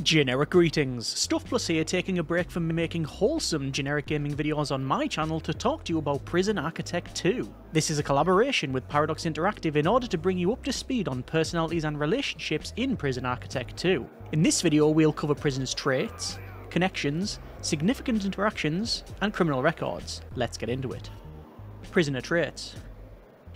Generic greetings, Stuff Plus here, taking a break from making wholesome generic gaming videos on my channel to talk to you about Prison Architect 2. This is a collaboration with Paradox Interactive in order to bring you up to speed on personalities and relationships in Prison Architect 2. In this video we'll cover prisoners' traits, connections, significant interactions, and criminal records. Let's get into it. Prisoner traits.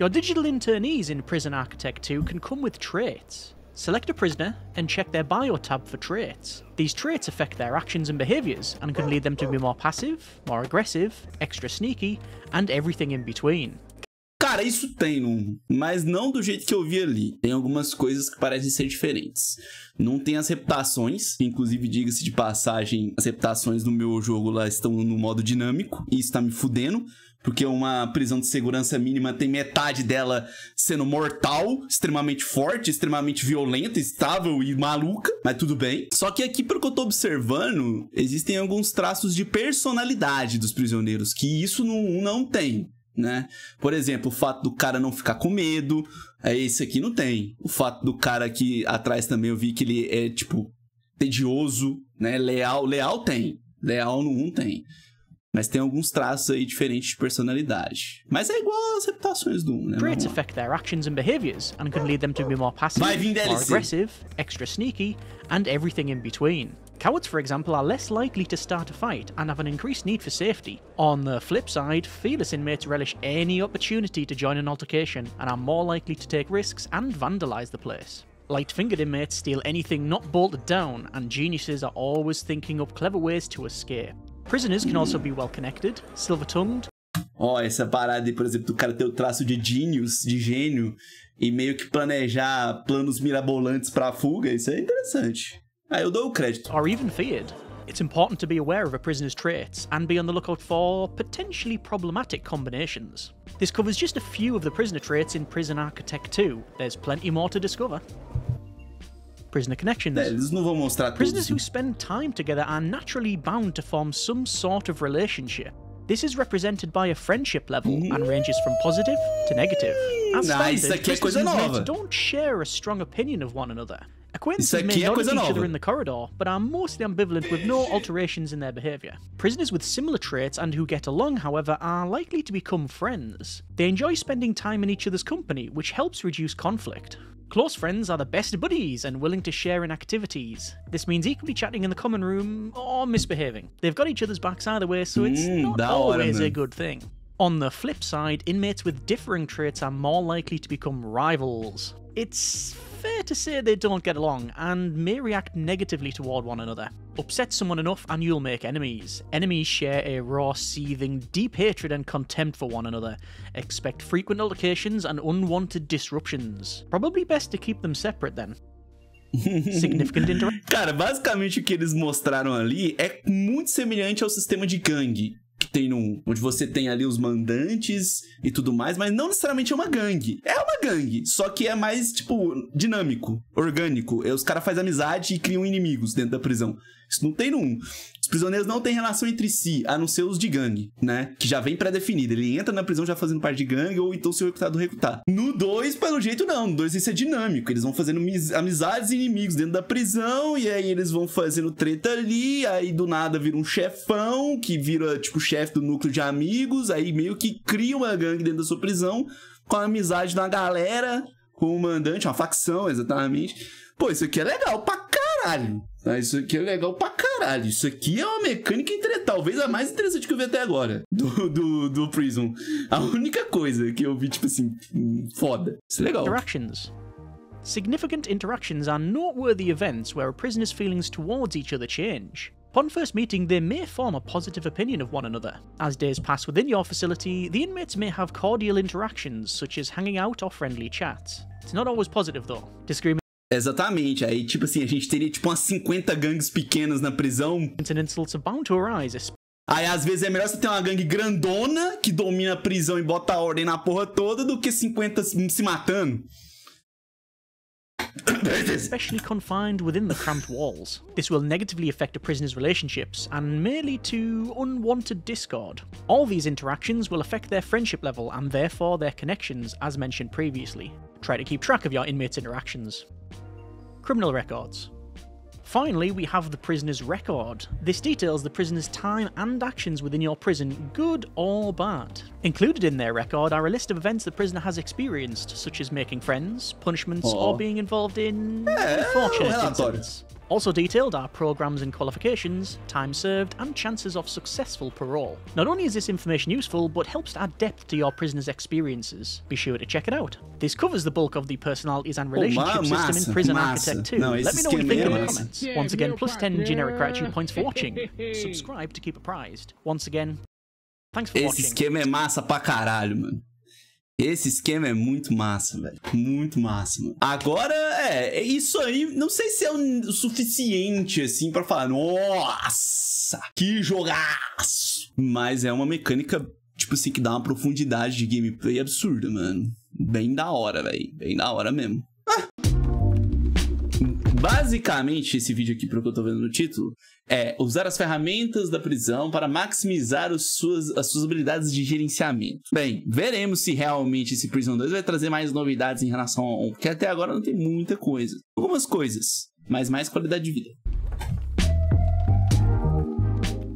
Your digital internees in Prison Architect 2 can come with traits. Select a prisoner and check their bio tab for traits. These traits affect their actions and behaviours and can lead them to be more passive, more aggressive, extra sneaky, and everything in between. Cara, isso tem, mas não do jeito que eu vi ali. Tem algumas coisas que parecem ser diferentes. Não tem as reputações, inclusive, diga-se de passagem, as reputações do meu jogo lá estão no modo dinâmico, e isso tá me fudendo, porque uma prisão de segurança mínima tem metade dela sendo mortal, extremamente forte, extremamente violenta, estável e maluca, mas tudo bem. Só que aqui, pelo que eu tô observando, existem alguns traços de personalidade dos prisioneiros, que isso não tem. Né? Por exemplo, o fato do cara não ficar com medo, esse aqui não tem. O fato do cara aqui atrás também eu vi que ele é, tipo, tedioso, né? Leal tem. Leal não tem. Mas tem alguns traços aí diferentes de personalidade. Mas é igual às reputações do 1, né? Traits affect their actions and behaviours and can lead them to be more passive, more aggressive, extra sneaky, and everything in between. Cowards, for example, are less likely to start a fight and have an increased need for safety. On the flip side, fearless inmates relish any opportunity to join an altercation and are more likely to take risks and vandalise the place. Light-fingered inmates steal anything not bolted down, and geniuses are always thinking up clever ways to escape. Prisoners can also be well-connected, silver-tongued. Ó, essa parada aí, por exemplo, do cara ter o traço de genius, de gênio, e meio que planejar planos mirabolantes pra fuga, isso é interessante. Ah, eu dou o crédito. Or even feared. It's important to be aware of a prisoner's traits and be on the lookout for potentially problematic combinations. This covers just a few of the prisoner traits in Prison Architect 2. There's plenty more to discover. Prisoner connections. Eles não vão mostrar tudo. Prisoners who spend time together are naturally bound to form some sort of relationship. This is represented by a friendship level and ranges from positive to negative. As isso aqui é coisa nova. Don't share a strong opinion of one another. Acquaintances may nod at each other in the corridor, but are mostly ambivalent with no alterations in their behaviour. Prisoners with similar traits and who get along, however, are likely to become friends. They enjoy spending time in each other's company, which helps reduce conflict. Close friends are the best buddies and willing to share in activities. This means equally chatting in the common room or misbehaving. They've got each other's backs either way, so it's not always a good thing. On the flip side, inmates with differing traits are more likely to become rivals. It's fair to say they don't get along and may react negatively toward one another. Upset someone enough and you'll make enemies. Enemies share a raw, seething, deep hatred and contempt for one another. Expect frequent altercations and unwanted disruptions. Probably best to keep them separate then. Significant interaction. Cara, basicamente o que eles mostraram ali é muito semelhante ao sistema de gangue que tem no 1, onde você tem ali os mandantes e tudo mais, mas não necessariamente é uma gangue. É uma gangue, só que é mais, tipo, dinâmico, orgânico. Os caras fazem amizade e criam inimigos dentro da prisão. Isso não tem no 1. Os prisioneiros não têm relação entre si, a não ser os de gangue, né? Que já vem pré-definido. Ele entra na prisão já fazendo parte de gangue, ou então se o recrutado recrutar. No 2, pelo jeito, não. No 2 isso é dinâmico. Eles vão fazendo amizades e inimigos dentro da prisão, e aí eles vão fazendo treta ali, aí do nada vira um chefão, que vira, tipo, chefe do núcleo de amigos, aí meio que cria uma gangue dentro da sua prisão, com a amizade da galera, com o mandante, uma facção, exatamente. Pô, isso aqui é legal pra caralho. Isso aqui é legal pra caralho. Isso aqui é uma mecânica talvez a mais interessante que eu vi até agora do Prison. A única coisa que eu vi, tipo assim, foda. Isso é legal. Interactions. Significant interactions are noteworthy events where a prisoner's feelings towards each other change. Upon first meeting, they may form a positive opinion of one another. As days pass within your facility, the inmates may have cordial interactions, such as hanging out or friendly chats. It's not always positive, though. Disagreement. Exatamente, aí tipo assim, a gente teria tipo umas 50 gangues pequenas na prisão. Insults are bound to arise. Aí às vezes é melhor você ter uma gangue grandona que domina a prisão e bota a ordem na porra toda do que 50 se matando. Especially confined within the cramped walls. This will negatively affect a prisoner's relationships and may lead to unwanted discord. All these interactions will affect their friendship level and therefore their connections, as mentioned previously. Try to keep track of your inmates' interactions. Criminal records. Finally, we have the prisoner's record. This details the prisoner's time and actions within your prison, good or bad. Included in their record are a list of events the prisoner has experienced, such as making friends, punishments, or being involved in unfortunate incidents. Also detailed are programs and qualifications, time served, and chances of successful parole. Not only is this information useful, but helps to add depth to your prisoner's experiences. Be sure to check it out. This covers the bulk of the personalities and relationship system in Prison Architect 2. Let me know what you think in the comments. Once again, plus 10 generic gratitude points for watching. Subscribe to keep apprised. Once again, thanks for watching. Esse esquema é massa pra caralho, mano. Esse esquema é muito massa, velho. Muito massa, mano. Agora, isso aí, não sei se é o suficiente, assim, pra falar, nossa, que jogaço. Mas é uma mecânica, tipo assim, que dá uma profundidade de gameplay absurda, mano. Bem da hora, velho. Bem da hora mesmo. Basicamente, esse vídeo aqui, pelo que eu tô vendo no título, é usar as ferramentas da prisão para maximizar as suas habilidades de gerenciamento. Bem, veremos se realmente esse Prison 2 vai trazer mais novidades em relação ao 1, porque até agora não tem muita coisa. Algumas coisas, mas mais qualidade de vida.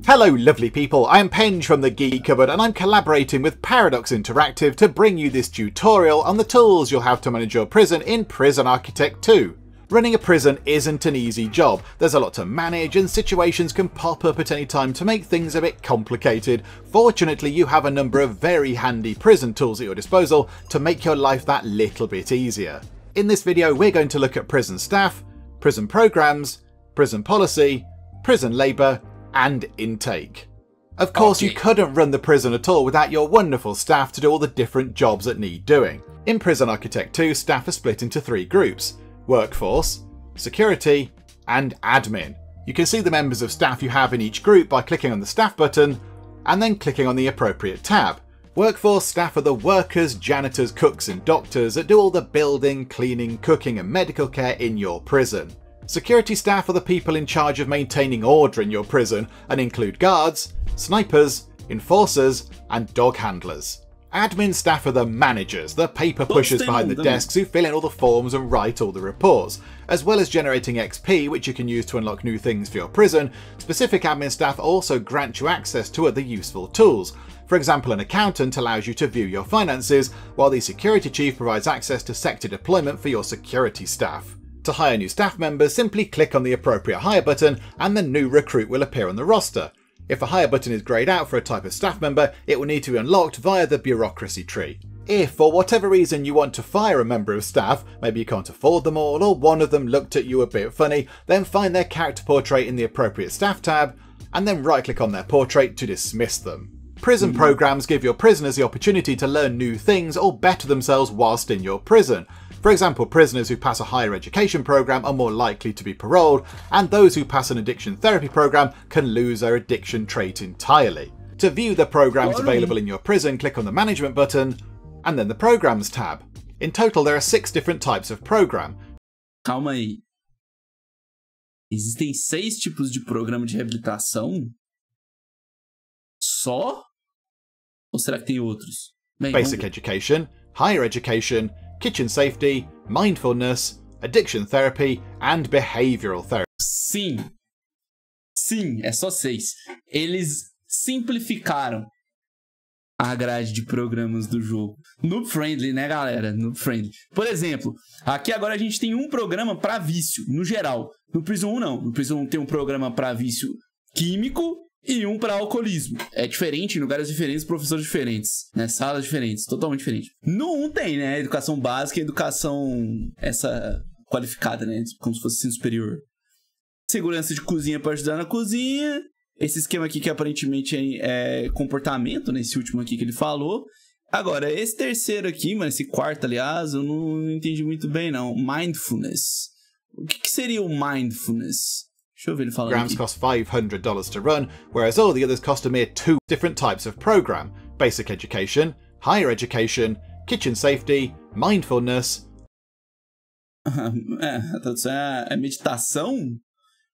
Hello lovely people, I am Penge from the Geeky Cupboard and I'm collaborating with Paradox Interactive to bring you this tutorial on the tools you'll have to manage your prison in Prison Architect 2. Running a prison isn't an easy job. There's a lot to manage and situations can pop up at any time to make things a bit complicated. Fortunately, you have a number of very handy prison tools at your disposal to make your life that little bit easier. In this video, we're going to look at prison staff, prison programs, prison policy, prison labour, and intake. Of course, you couldn't run the prison at all without your wonderful staff to do all the different jobs that need doing. In Prison Architect 2, staff are split into 3 groups: workforce, security, and admin. You can see the members of staff you have in each group by clicking on the staff button and then clicking on the appropriate tab. Workforce staff are the workers, janitors, cooks and doctors that do all the building, cleaning, cooking and medical care in your prison. Security staff are the people in charge of maintaining order in your prison and include guards, snipers, enforcers and dog handlers. Admin staff are the managers, the paper pushers behind the desks who fill in all the forms and write all the reports. As well as generating XP, which you can use to unlock new things for your prison, specific admin staff also grant you access to other useful tools. For example, an accountant allows you to view your finances, while the security chief provides access to sector deployment for your security staff. To hire new staff members, simply click on the appropriate hire button and the new recruit will appear on the roster. If a hire button is greyed out for a type of staff member, it will need to be unlocked via the bureaucracy tree. If, for whatever reason, you want to fire a member of staff, maybe you can't afford them all, or one of them looked at you a bit funny, then find their character portrait in the appropriate staff tab, and then right-click on their portrait to dismiss them. Prison programs give your prisoners the opportunity to learn new things or better themselves whilst in your prison. For example, prisoners who pass a higher education program are more likely to be paroled, and those who pass an addiction therapy program can lose their addiction trait entirely. To view the programs available in your prison, click on the management button, and then the programs tab. In total, there are 6 different types of program. Calma aí. Existem 6 tipos de programa de reabilitação? Só? Ou será que tem outros? Bem, Basic Education, Higher Education, Kitchen Safety, Mindfulness, Addiction Therapy, and Behavioral Therapy. Sim. Sim, é só 6. Eles simplificaram a grade de programas do jogo. Noob friendly, né, galera? Noob friendly. Por exemplo, aqui agora a gente tem um programa para vício, no geral. No Prison 1 não. No Prison 1 tem um programa para vício químico e um para alcoolismo. É diferente, em lugares diferentes, professores diferentes, né? Salas diferentes, totalmente diferente. No 1 tem, né? Educação básica e educação essa qualificada, né? Como se fosse ensino superior. Segurança de cozinha para ajudar na cozinha. Esse esquema aqui que aparentemente é comportamento, né? Esse último aqui que ele falou. Agora, esse terceiro aqui, mas esse quarto, aliás, eu não entendi muito bem, não. Mindfulness. O que seria o mindfulness? Deixa eu ver ele falando Programs cost $500 to run, whereas all the others cost a mere 2 different types of program: Basic Education, Higher Education, Kitchen Safety, Mindfulness. É meditação?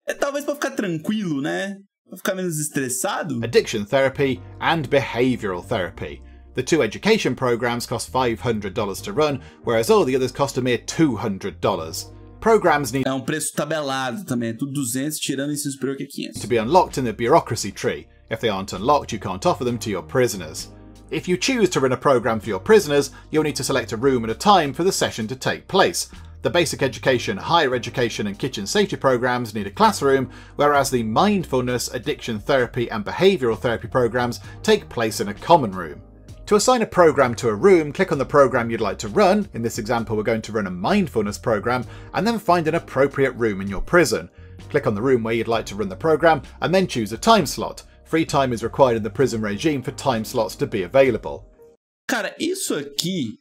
É talvez para ficar tranquilo, né? Para ficar menos estressado. Addiction Therapy and Behavioral Therapy. The 2 education programs cost $500 to run, whereas all the others cost a mere $200. Programs need preço tabelado também, é tudo 200, tirando ensino superior que é 500. To be unlocked in the bureaucracy tree. If they aren't unlocked, you can't offer them to your prisoners. If you choose to run a program for your prisoners, you'll need to select a room and a time for the session to take place. The basic education, higher education and kitchen safety programs need a classroom, whereas the mindfulness, addiction therapy and behavioural therapy programs take place in a common room. To assign a program to a room, click on the program you'd like to run. In this example, we're going to run a mindfulness program, and then find an appropriate room in your prison. Click on the room where you'd like to run the program, and then choose a time slot. Free time is required in the prison regime for time slots to be available. Cara, isso aqui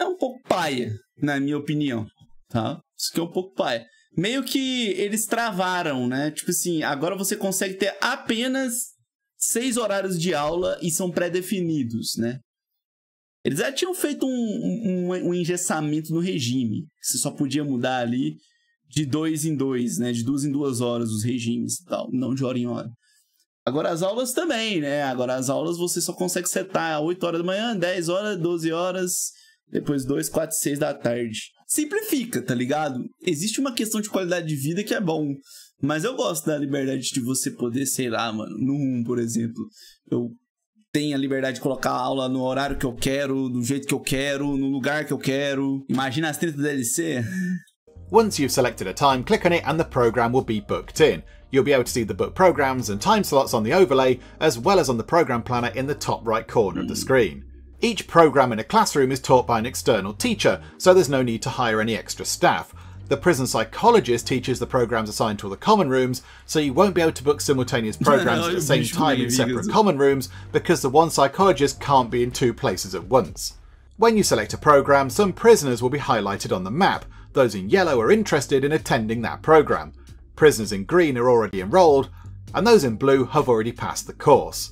é pouco paia, na minha opinião, tá? Isso aqui é pouco paia. Meio que eles travaram, né? Tipo assim, agora você consegue ter apenas 6 horários de aula e são pré-definidos, né? Eles já tinham feito um engessamento no regime. Você só podia mudar ali de 2 em 2, né? De 2 em 2 horas os regimes e tal, não de hora em hora. Agora as aulas também, né? Agora as aulas você só consegue setar 8 horas da manhã, 10 horas, 12 horas, depois 2, 4, 6 da tarde. Simplifica, tá ligado? Existe uma questão de qualidade de vida que é bom. Mas eu gosto da liberdade de você poder, sei lá, mano, no 1, por exemplo, eu tenho a liberdade de colocar a aula no horário que eu quero, do jeito que eu quero, no lugar que eu quero. Imagina as 30 DLC. Once you've selected a time, click on it and the program will be booked in. You'll be able to see the book programs and time slots on the overlay, as well as on the program planner in the top right corner of the screen. Each program in a classroom is taught by an external teacher, so there's no need to hire any extra staff. The prison psychologist teaches the programs assigned to all the common rooms, so you won't be able to book simultaneous programs at the same time in separate common rooms because the one psychologist can't be in 2 places at once. When you select a program, some prisoners will be highlighted on the map. Those in yellow are interested in attending that program. Prisoners in green are already enrolled, and those in blue have already passed the course.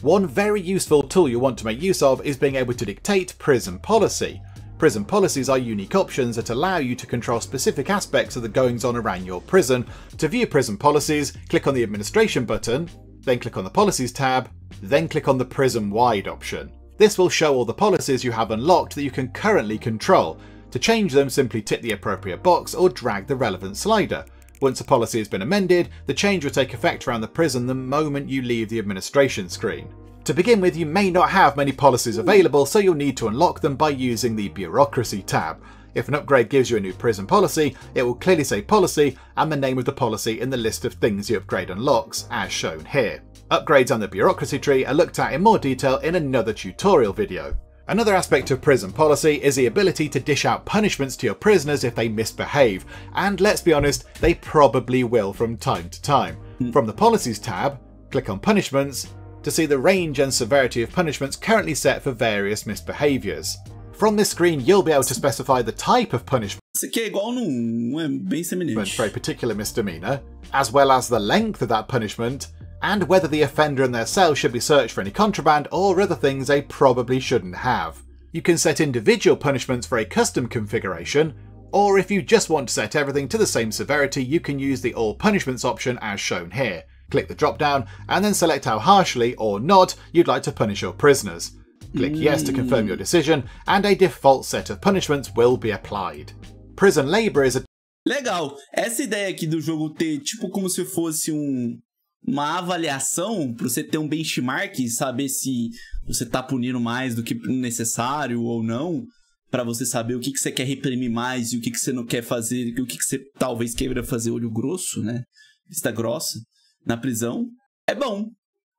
One very useful tool you'll want to make use of is being able to dictate prison policy. Prison policies are unique options that allow you to control specific aspects of the goings-on around your prison. To view prison policies, click on the Administration button, then click on the Policies tab, then click on the Prison-wide option. This will show all the policies you have unlocked that you can currently control. To change them, simply tick the appropriate box or drag the relevant slider. Once a policy has been amended, the change will take effect around the prison the moment you leave the administration screen. To begin with, you may not have many policies available, so you'll need to unlock them by using the Bureaucracy tab. If an upgrade gives you a new prison policy, it will clearly say Policy and the name of the policy in the list of things the upgrade unlocks, as shown here. Upgrades on the Bureaucracy tree are looked at in more detail in another tutorial video. Another aspect of prison policy is the ability to dish out punishments to your prisoners if they misbehave, and let's be honest, they probably will from time to time. From the Policies tab, click on Punishments to see the range and severity of punishments currently set for various misbehaviours. From this screen, you'll be able to specify the type of punishment Isso aqui é igual é bem semelhante. for a particular misdemeanour, as well as the length of that punishment, and whether the offender and their cell should be searched for any contraband or other things they probably shouldn't have. You can set individual punishments for a custom configuration, or if you just want to set everything to the same severity, you can use the All Punishments option as shown here. Click the drop down and then select how harshly or not you'd like to punish your prisoners. Click yes to confirm your decision, and a default set of punishments will be applied. Prison labor is a... Legal! Essa ideia aqui do jogo ter tipo como se fosse uma avaliação para você ter um benchmark e saber se você tá punindo mais do que necessário ou não, para você saber o que você quer reprimir mais e o que você não quer fazer, o que você talvez queira fazer olho grosso, né? Vista grossa, na prisão. É bom.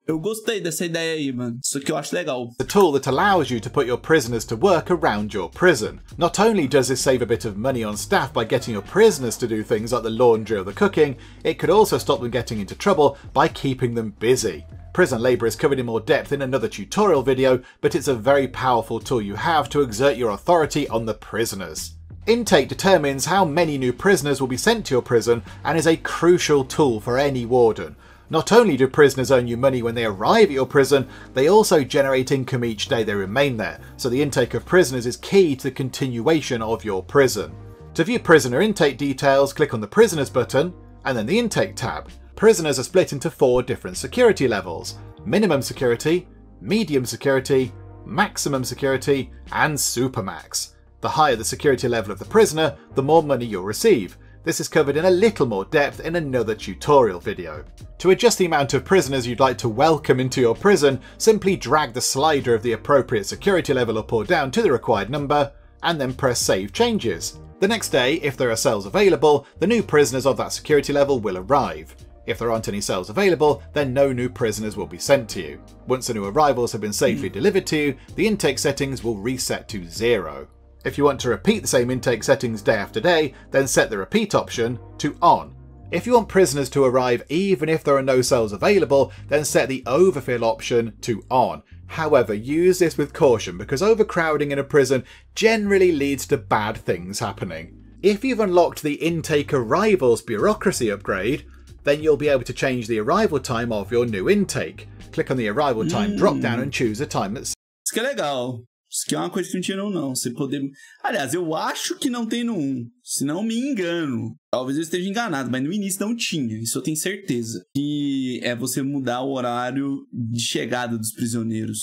Eu gostei dessa ideia aí, mano. Isso aqui eu acho legal. The tool that allows you to put your prisoners to work around your prison. Not only does this save a bit of money on staff by getting your prisoners to do things like the laundry or the cooking, it could also stop them getting into trouble by keeping them busy. Prison labour is covered in more depth in another tutorial video, but it's a very powerful tool you have to exert your authority on the prisoners. Intake determines how many new prisoners will be sent to your prison and is a crucial tool for any warden. Not only do prisoners earn you money when they arrive at your prison, they also generate income each day they remain there, so the intake of prisoners is key to the continuation of your prison. To view prisoner intake details, click on the Prisoners button, and then the Intake tab. Prisoners are split into 4 different security levels: Minimum Security, Medium Security, Maximum Security, and Supermax. The higher the security level of the prisoner, the more money you'll receive. This is covered in a little more depth in another tutorial video. To adjust the amount of prisoners you'd like to welcome into your prison, simply drag the slider of the appropriate security level up or down to the required number, and then press Save Changes. The next day, if there are cells available, the new prisoners of that security level will arrive. If there aren't any cells available, then no new prisoners will be sent to you. Once the new arrivals have been safely delivered to you, the intake settings will reset to 0. If you want to repeat the same intake settings day after day, then set the repeat option to on. If you want prisoners to arrive even if there are no cells available, then set the overfill option to on. However, use this with caution because overcrowding in a prison generally leads to bad things happening. If you've unlocked the intake arrivals bureaucracy upgrade, then you'll be able to change the arrival time of your new intake. Click on the arrival time drop down and choose a time that's... Isso que é legal. Isso que é uma coisa que não tinha no 1, não. Você poder... Aliás, eu acho que não tem no 1. Se não me engano. Talvez eu esteja enganado, mas no início não tinha. Isso eu tenho certeza. Que é você mudar o horário de chegada dos prisioneiros.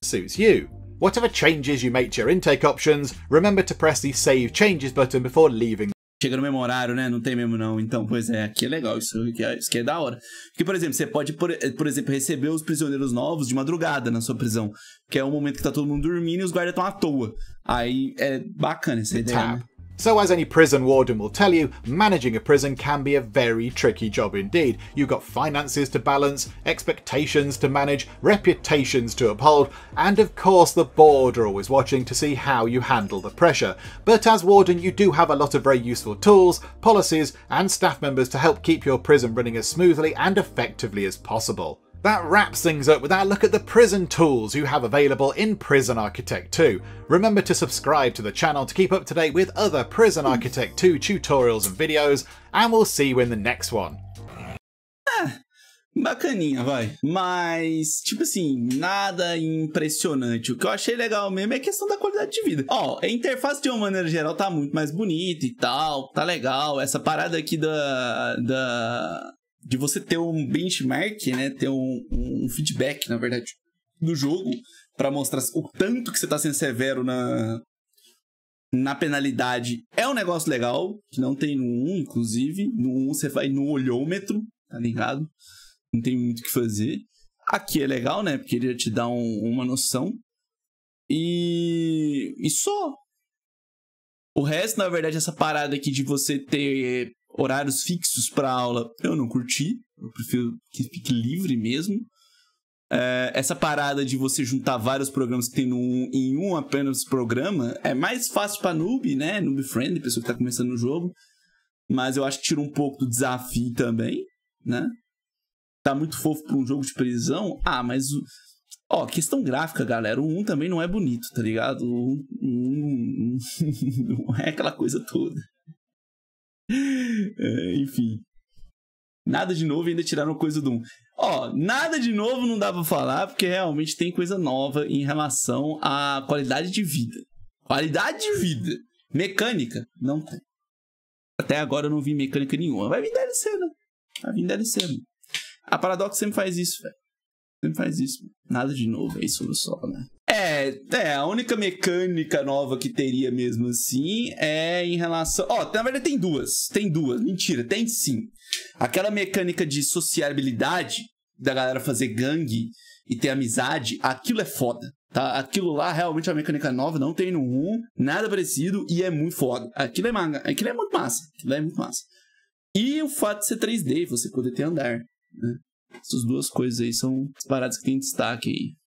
Suits you. Whatever changes you make to your intake options, remember to press the Save Changes button before leaving. Chega no mesmo horário, né? Não tem mesmo não. Então, pois é, aqui é legal. Isso aqui é da hora. Porque, por exemplo, você pode, por exemplo, receber os prisioneiros novos de madrugada na sua prisão. Que é o momento que tá todo mundo dormindo e os guardas estão à toa. Aí é bacana essa ideia, né? So as any prison warden will tell you, managing a prison can be a very tricky job indeed. You've got finances to balance, expectations to manage, reputations to uphold, and of course the board are always watching to see how you handle the pressure. But as warden you do have a lot of very useful tools, policies and staff members to help keep your prison running as smoothly and effectively as possible. That wraps things up with our look at the prison tools you have available in Prison Architect 2. Remember to subscribe to the channel to keep up to date with other Prison Architect 2 tutorials and videos, and we'll see you in the next one. Bacaninha, vai. Mas, tipo assim, nada impressionante. O que eu achei legal mesmo é a questão da qualidade de vida. Ó, a interface de uma maneira geral tá muito mais bonita e tal, tá legal. Essa parada aqui de você ter um benchmark, né? Ter um feedback, na verdade, do jogo para mostrar o tanto que você tá sendo severo na penalidade. É um negócio legal, que não tem no 1, inclusive. No 1 você vai no olhômetro, tá ligado? Não tem muito o que fazer. Aqui é legal, né? Porque ele te dá uma noção. E só. O resto, na verdade, essa parada aqui de você ter horários fixos para aula, eu não curti. Eu prefiro que fique livre mesmo. Essa parada de você juntar vários programas que tem em um apenas programa é mais fácil para noob, né? Noob friendly, pessoa que tá começando no jogo. Mas eu acho que tira um pouco do desafio também, né? Tá muito fofo para um jogo de prisão. Ah, mas... Ó, questão gráfica, galera. O 1 também não é bonito, tá ligado? O 1 não é aquela coisa toda. Enfim. Nada de novo, ainda tiraram coisa do 1. Ó, nada de novo não dá pra falar, porque realmente tem coisa nova em relação à qualidade de vida. Qualidade de vida. Mecânica, não tem. Até agora eu não vi mecânica nenhuma. Vai vir DLC, né? Vai vir DLC, mano. A Paradox sempre faz isso, velho. Sempre faz isso. Nada de novo, é isso só, né? A única mecânica nova que teria mesmo assim é em relação... Ó, na verdade tem duas. Tem duas. Mentira, tem sim. Aquela mecânica de sociabilidade, da galera fazer gangue e ter amizade, aquilo é foda, tá? Aquilo lá realmente é uma mecânica nova, não tem no 1, nada parecido e é muito foda. Aquilo é muito massa. Aquilo é muito massa. E o fato de ser 3D, você poder ter andar, né? Essas duas coisas aí são as paradas que tem destaque aí.